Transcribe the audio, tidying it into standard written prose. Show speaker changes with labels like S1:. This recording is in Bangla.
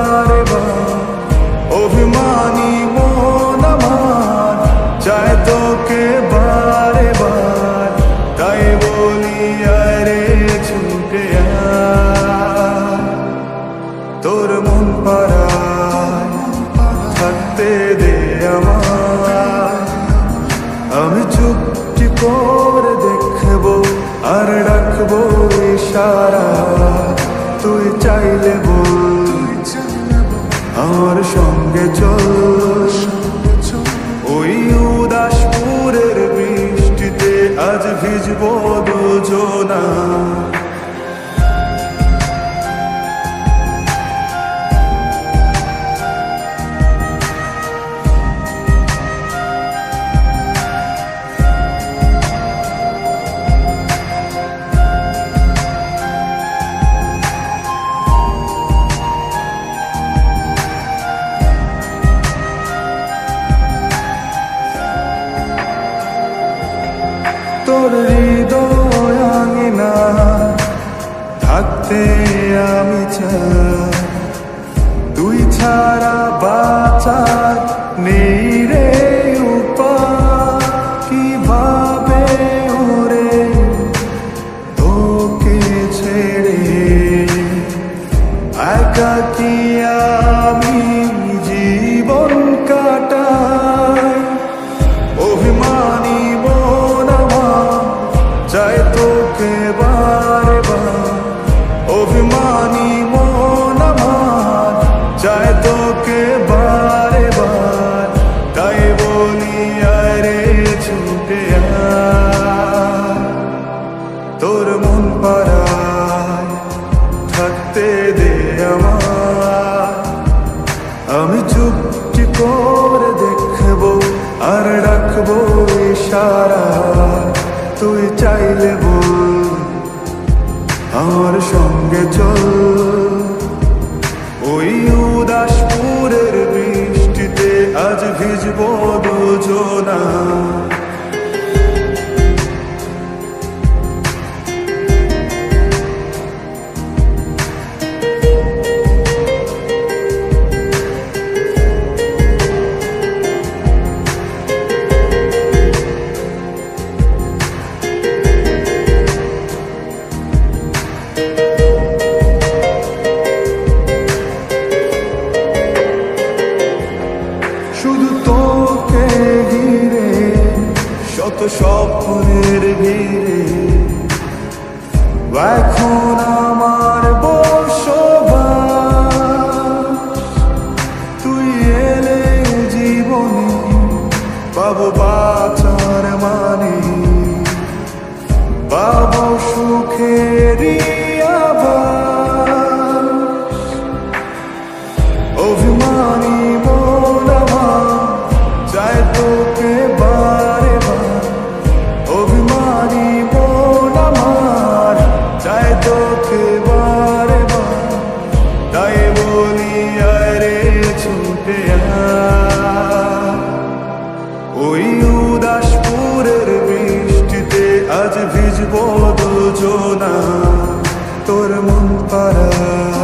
S1: বারে বার অভিমানী মন আমার চায় তোকে বারে বার, তাই বলি আরে ছুটে আয়। তোর মন পাড়ায় থাকতে দে আমায়, আমি চুপটি করে দেখবো আর রাখবো ইশারা। তুই চাইলে বল আমার সঙ্গে চল, ওই উদাসপুরের বৃষ্টিতে আজ ভিজবো দুজনা। তোর হৃদয় আঙিনা থাকতে আমি চাই, তুই ছাড়া বাঁচার নেই রে উপায়। কিভাবে ওরে তোকে ছেড়ে একাকী আমি জীবন কাটাই। অভিমানী চাই তোকে বারে বার অভিমানী মন আমার চাই তোকে বারে বার, তাই বলি আরে ছুটে আয়। তোর মন পাড়ায় থাকতে দে আমায়, আমি চুপটি করে দেখবো আর রাখবো ইশারা। তুই চাইলে বল আমার সঙ্গে চল, ওই উদাসপুরের বৃষ্টিতে আজ ভিজবো দুজনা। শুধু তোকে ঘিরে শত স্বপ্নের ভিড়ে এখন আমার বসবাস। তুই এলে জীবনে পাবো বাঁচার মানে, পাবো সুখেরই আভাস। অভিমানী চাই তোকে বারে বার অভিমানী মন আমার চাই তোকে বারে বার, তাই বলি আরে ছুটে আয়। ওই উদাসপুরের বৃষ্টিতে আজ ভিজবো দুজনা। তোর মন পাড়ায়